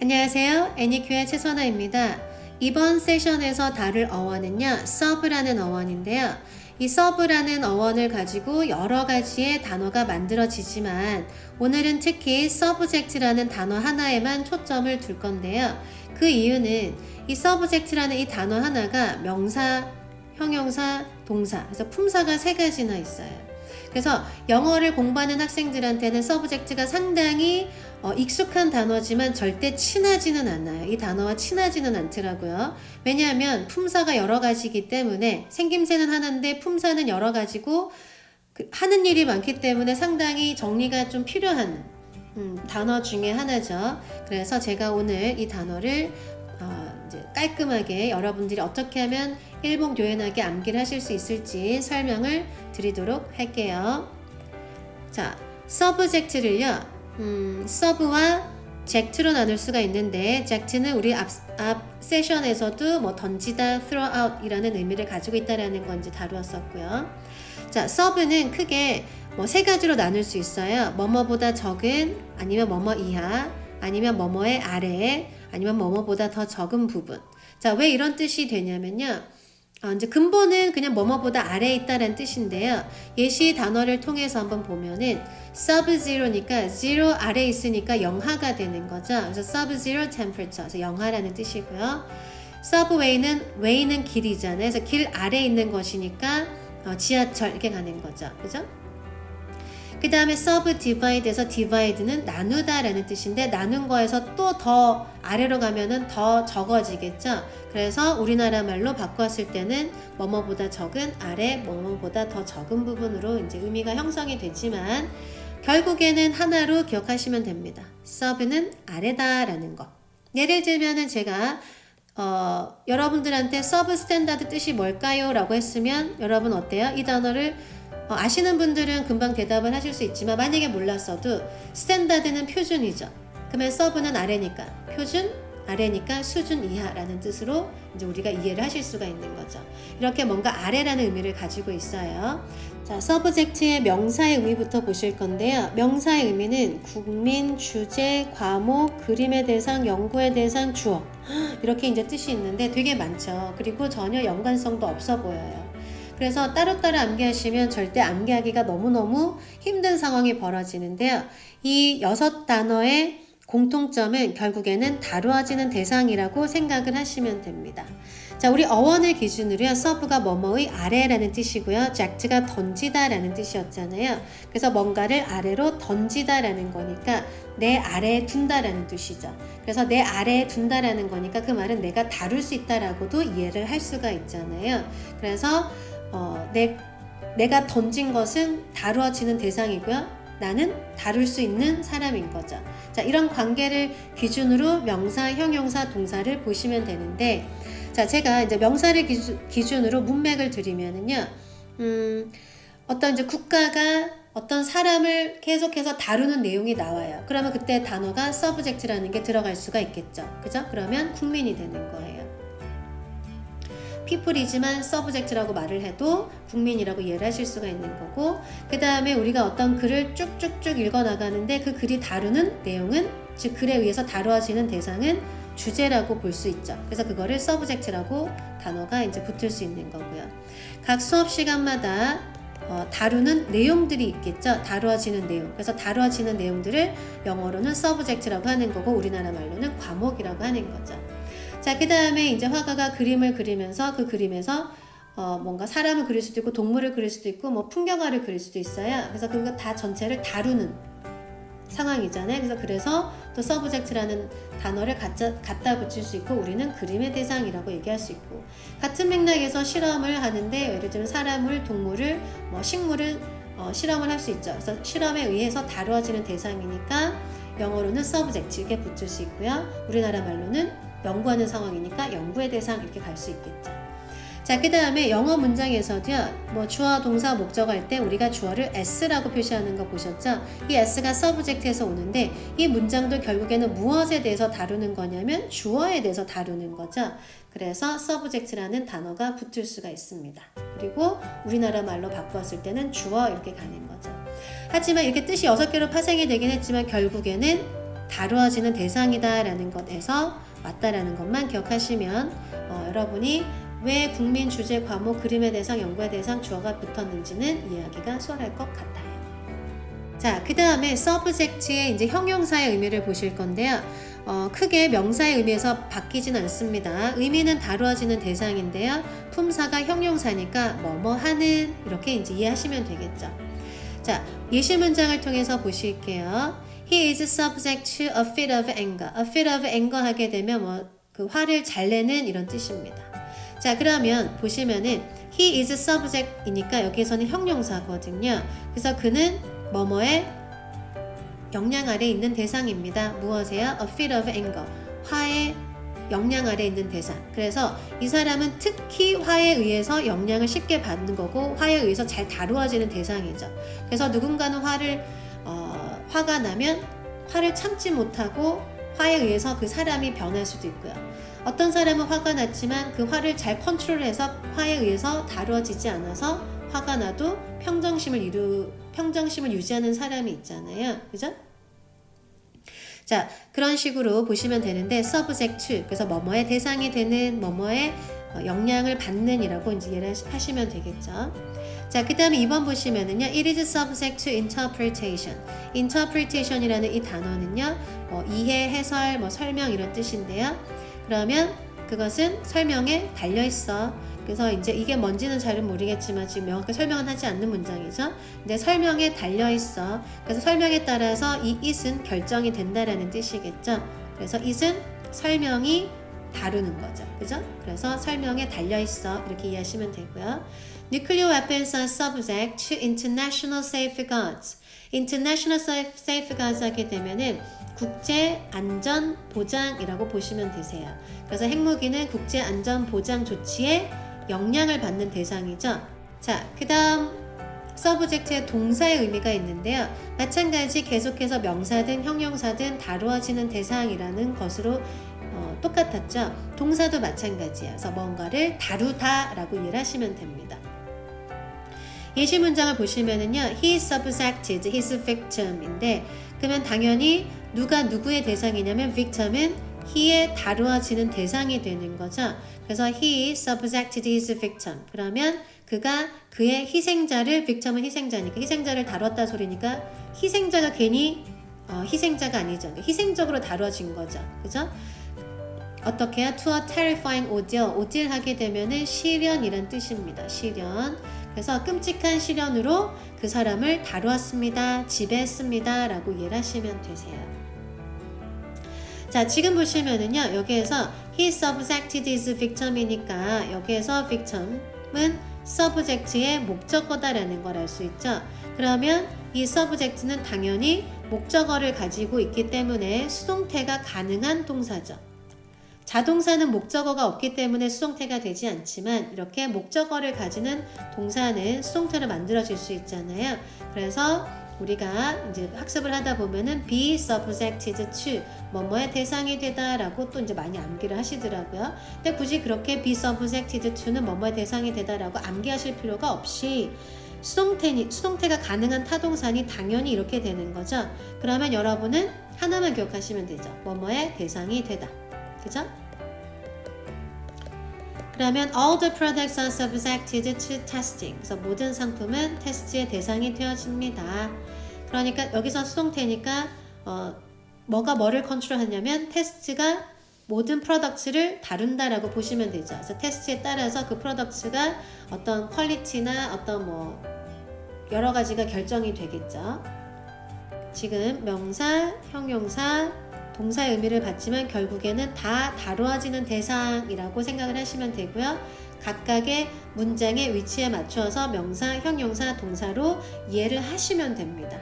안녕하세요. 애니큐의 최선아입니다. 이번 세션에서 다룰 어원은요, sub라는 어원인데요. 이 sub라는 어원을 가지고 여러 가지의 단어가 만들어지지만 오늘은 특히 subject라는 단어 하나에만 초점을 둘 건데요. 그 이유는 이 subject라는 이 단어 하나가 명사, 형용사, 동사, 그래서 품사가 세 가지나 있어요. 그래서 영어를 공부하는 학생들한테는 서브젝트가 상당히 익숙한 단어지만 절대 친하지는 않아요. 이 단어와 친하지는 않더라고요. 왜냐하면 품사가 여러 가지이기 때문에 생김새는 하나인데 품사는 여러 가지고 하는 일이 많기 때문에 상당히 정리가 좀 필요한 단어 중에 하나죠. 그래서 제가 오늘 이 단어를 이제 깔끔하게 여러분들이 어떻게 하면 일목요연하게 암기를 하실 수 있을지 설명을 드리도록 할게요. 자, subject를요, sub와 ject로 나눌 수가 있는데, ject는 우리 앞 세션에서도 뭐 던지다, throw out 이라는 의미를 가지고 있다라는 건지 다루었었고요. 자, sub는 크게 뭐 세 가지로 나눌 수 있어요. 뭐뭐보다 적은, 아니면 뭐뭐 이하, 아니면 뭐뭐의 아래, 아니면 뭐뭐보다 더 적은 부분. 자, 왜 이런 뜻이 되냐면요. 이제 근본은 그냥 뭐뭐보다 아래에 있다는 뜻인데요. 예시 단어를 통해서 한번 보면은 sub-zero니까 zero 아래에 있으니까 영하가 되는 거죠. 그래서 sub-zero temperature, 그래서 영하라는 뜻이고요. way는 길이잖아요. 그래서 길 아래에 있는 것이니까 지하철 이렇게 가는 거죠. 그죠? 그 다음에 subdivide에서 divide는 나누다라는 뜻인데 나눈 거에서 또 더 아래로 가면은 더 적어지겠죠. 그래서 우리나라 말로 바꿨을 때는 뭐뭐보다 적은 아래, 뭐뭐보다 더 적은 부분으로 이제 의미가 형성이 되지만 결국에는 하나로 기억하시면 됩니다. sub는 아래다라는 거. 예를 들면은 제가 여러분들한테 substandard 뜻이 뭘까요? 라고 했으면 여러분 어때요? 이 단어를 아시는 분들은 금방 대답을 하실 수 있지만 만약에 몰랐어도 스탠다드는 표준이죠. 그러면 서브는 아래니까 표준, 아래니까 수준 이하라는 뜻으로 이제 우리가 이해를 하실 수가 있는 거죠. 이렇게 뭔가 아래라는 의미를 가지고 있어요. 자, 서브젝트의 명사의 의미부터 보실 건데요. 명사의 의미는 국민, 주제, 과목, 그림의 대상, 연구의 대상, 주어 이렇게 이제 뜻이 있는데 되게 많죠. 그리고 전혀 연관성도 없어 보여요. 그래서 따로따로 암기하시면 절대 암기하기가 너무너무 힘든 상황이 벌어지는데요. 이 6단어의 공통점은 결국에는 다루어지는 대상이라고 생각을 하시면 됩니다. 자, 우리 어원을 기준으로요. sub가 뭐뭐의 아래라는 뜻이고요. ject가 던지다라는 뜻이었잖아요. 그래서 뭔가를 아래로 던지다라는 거니까 내 아래에 둔다라는 뜻이죠. 그래서 내 아래에 둔다라는 거니까 그 말은 내가 다룰 수 있다라고도 이해를 할 수가 있잖아요. 그래서 내가 던진 것은 다루어지는 대상이고요. 나는 다룰 수 있는 사람인 거죠. 자, 이런 관계를 기준으로 명사, 형용사, 동사를 보시면 되는데, 자, 제가 이제 명사를 기준으로 문맥을 드리면은요, 어떤 이제 국가가 어떤 사람을 계속해서 다루는 내용이 나와요. 그러면 그때 단어가 subject라는 게 들어갈 수가 있겠죠. 그죠? 그러면 국민이 되는 거예요. people이지만 subject라고 말을 해도 국민이라고 이해를 하실 수가 있는 거고, 그 다음에 우리가 어떤 글을 쭉쭉쭉 읽어 나가는데 그 글이 다루는 내용은, 즉 글에 의해서 다루어지는 대상은 주제라고 볼 수 있죠. 그래서 그거를 subject라고 단어가 이제 붙을 수 있는 거고요. 각 수업 시간마다 다루는 내용들이 있겠죠. 다루어지는 내용. 그래서 다루어지는 내용들을 영어로는 subject라고 하는 거고 우리나라 말로는 과목이라고 하는 거죠. 자, 그 다음에 이제 화가가 그림을 그리면서 그 그림에서 뭔가 사람을 그릴 수도 있고 동물을 그릴 수도 있고 뭐 풍경화를 그릴 수도 있어요. 그래서 그거 다 전체를 다루는 상황이잖아요. 그래서 또 subject라는 단어를 갖다 붙일 수 있고 우리는 그림의 대상이라고 얘기할 수 있고, 같은 맥락에서 실험을 하는데 예를 들면 사람을, 동물을, 뭐 식물을 실험을 할 수 있죠. 그래서 실험에 의해서 다루어지는 대상이니까 영어로는 subject 이렇게 붙일 수 있고요. 우리나라 말로는 연구하는 상황이니까 연구의 대상 이렇게 갈 수 있겠죠. 자, 그 다음에 영어 문장에서도요, 뭐 주어, 동사, 목적 할 때 우리가 주어를 s라고 표시하는 거 보셨죠? 이 s가 subject에서 오는데 이 문장도 결국에는 무엇에 대해서 다루는 거냐면 주어에 대해서 다루는 거죠. 그래서 subject라는 단어가 붙을 수가 있습니다. 그리고 우리나라 말로 바꿨을 때는 주어 이렇게 가는 거죠. 하지만 이렇게 뜻이 6개로 파생이 되긴 했지만 결국에는 다루어지는 대상이다라는 것에서 왔다라는 것만 기억하시면 여러분이 왜 국민, 주제, 과목, 그림의 대상, 연구의 대상, 주어가 붙었는지는 이해하기가 수월할 것 같아요. 자, 그 다음에 subject의 이제 형용사의 의미를 보실 건데요. 크게 명사의 의미에서 바뀌진 않습니다. 의미는 다루어지는 대상인데요. 품사가 형용사니까 뭐뭐 하는 이렇게 이제 이해하시면 되겠죠. 자, 예시 문장을 통해서 보실게요. He is subject to a fit of anger. A fit of anger 하게 되면 그 화를 잘 내는 이런 뜻입니다. 자, 그러면 보시면은 he is subject이니까 여기에서는 형용사거든요. 그래서 그는 뭐뭐의 영향 아래 있는 대상입니다. 무엇이에요? A fit of anger. 화의 영향 아래 있는 대상. 그래서 이 사람은 특히 화에 의해서 영향을 쉽게 받는 거고 화에 의해서 잘 다루어지는 대상이죠. 그래서 누군가는 화가 나면 화를 참지 못하고 화에 의해서 그 사람이 변할 수도 있고요. 어떤 사람은 화가 났지만 그 화를 잘 컨트롤해서 화에 의해서 다루어지지 않아서 화가 나도 평정심을 유지하는 사람이 있잖아요. 그죠? 자, 그런 식으로 보시면 되는데 subject, 그래서 뭐뭐의 대상이 되는, 뭐뭐의 영향을 받는 이라고 이제 이해를 하시면 되겠죠. 자, 그 다음에 2번 보시면은요, it is subject to interpretation. interpretation이라는 이 단어는요, 이해, 해설, 설명 이런 뜻인데요. 그러면 그것은 설명에 달려있어. 그래서 이제 이게 뭔지는 잘은 모르겠지만 지금 명확하게 설명은 하지 않는 문장이죠. 근데 설명에 달려있어. 그래서 설명에 따라서 이 it은 결정이 된다라는 뜻이겠죠. 그래서 it은 설명이 다루는 거죠. 그죠? 그래서 설명에 달려있어. 이렇게 이해하시면 되고요. Nuclear weapons are subject to international safeguards. International safeguards 하게 되면은 국제안전보장이라고 보시면 되세요. 그래서 핵무기는 국제안전보장 조치에 영향을 받는 대상이죠. 자, 그 다음 subject의 동사의 의미가 있는데요. 마찬가지 계속해서 명사든 형용사든 다루어지는 대상이라는 것으로 똑같았죠. 동사도 마찬가지예요. 그래서 뭔가를 다루다 라고 이해를 하시면 됩니다. 예시 문장을 보시면은요, he subjected his victim인데, 그러면 당연히 누가 누구의 대상이냐면 victim은 he의 다루어지는 대상이 되는 거죠. 그래서 he subjected his victim. 그러면 그가 그의 희생자를, victim은 희생자니까 희생자를 다뤘다 소리니까 희생자가 괜히 희생자가 아니죠. 희생적으로 다뤄진 거죠. 그죠? 어떻게 해요? To a terrifying ordeal. ordeal 하게 되면은 시련이란 뜻입니다. 시련. 그래서 끔찍한 시련으로 그 사람을 다루었습니다. 지배했습니다. 라고 이해를 하시면 되세요. 자, 지금 보시면은요, 여기에서 he subjected his victim이니까 여기에서 victim은 subject의 목적어다라는 걸 알 수 있죠. 그러면 이 subject는 당연히 목적어를 가지고 있기 때문에 수동태가 가능한 동사죠. 자동사는 목적어가 없기 때문에 수동태가 되지 않지만 이렇게 목적어를 가지는 동사는 수동태로 만들어질 수 있잖아요. 그래서 우리가 이제 학습을 하다 보면은 be subjected to 뭐뭐의 대상이 되다 라고 또 이제 많이 암기를 하시더라고요. 근데 굳이 그렇게 be subjected to는 뭐뭐의 대상이 되다 라고 암기하실 필요가 없이 수동태가 가능한 타동사니 당연히 이렇게 되는 거죠. 그러면 여러분은 하나만 기억하시면 되죠. 뭐뭐의 대상이 되다. 그죠? 그러면 all the products are subjected to testing. 그래서 모든 상품은 테스트의 대상이 되어집니다. 그러니까 여기서 수동태니까 뭐가 뭐를 컨트롤하냐면 테스트가 모든 프로덕트를 다룬다라고 보시면 되죠. 그래서 테스트에 따라서 그 프로덕트가 어떤 퀄리티나 어떤 여러 가지가 결정이 되겠죠. 지금 명사, 형용사, 동사의 의미를 받지만 결국에는 다 다루어지는 대상이라고 생각을 하시면 되고요. 각각의 문장의 위치에 맞추어서 명사, 형용사, 동사로 이해를 하시면 됩니다.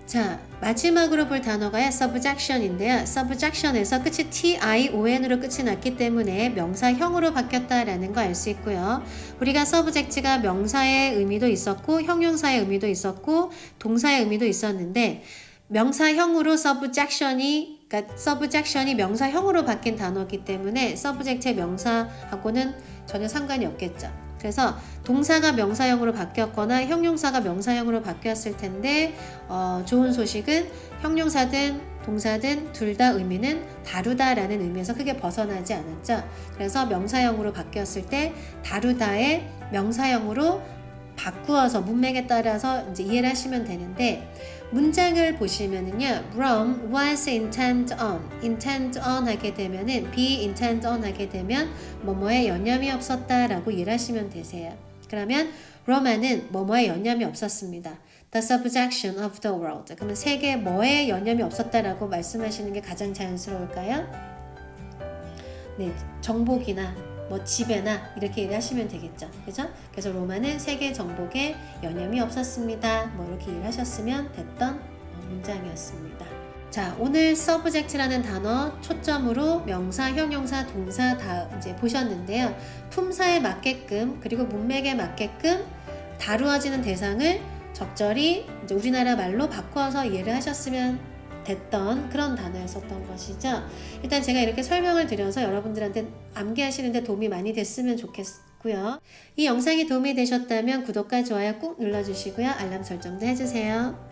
자, 마지막으로 볼 단어가 subjection인데요. subjection에서 끝이 tion으로 끝이 났기 때문에 명사형으로 바뀌었다라는 거 알 수 있고요. 우리가 subject가 명사의 의미도 있었고 형용사의 의미도 있었고 동사의 의미도 있었는데 명사형으로 subjection이 명사형으로 바뀐 단어이기 때문에 subject의 명사하고는 전혀 상관이 없겠죠. 그래서 동사가 명사형으로 바뀌었거나 형용사가 명사형으로 바뀌었을 텐데 좋은 소식은 형용사든 동사든 둘 다 의미는 다르다라는 의미에서 크게 벗어나지 않았죠. 그래서 명사형으로 바뀌었을 때 다르다의 명사형으로 바꾸어서 문맥에 따라서 이제 이해를 하시면 되는데 문장을 보시면은요. Rome was intent on 하게 되면은 be intent on 하게 되면 뭐뭐에 연념이 없었다라고 이해를 하시면 되세요. 그러면 로마는 뭐뭐에 연념이 없었습니다. The subjection of the world. 그러면 세계 뭐에 연념이 없었다라고 말씀하시는 게 가장 자연스러울까요? 네, 정복이나 뭐 지배나 이렇게 이해하시면 되겠죠. 그죠? 그래서 로마는 세계 정복에 연념이 없었습니다. 뭐 이렇게 이해하셨으면 됐던 문장이었습니다. 자, 오늘 subject라는 단어 초점으로 명사, 형용사, 동사 다 이제 보셨는데요. 품사에 맞게끔 그리고 문맥에 맞게끔 다루어지는 대상을 적절히 이제 우리나라 말로 바꿔서 이해를 하셨으면 됐던 그런 단어였었던 것이죠. 일단 제가 이렇게 설명을 드려서 여러분들한테 암기하시는데 도움이 많이 됐으면 좋겠고요. 이 영상이 도움이 되셨다면 구독과 좋아요 꾹 눌러주시고요. 알람 설정도 해주세요.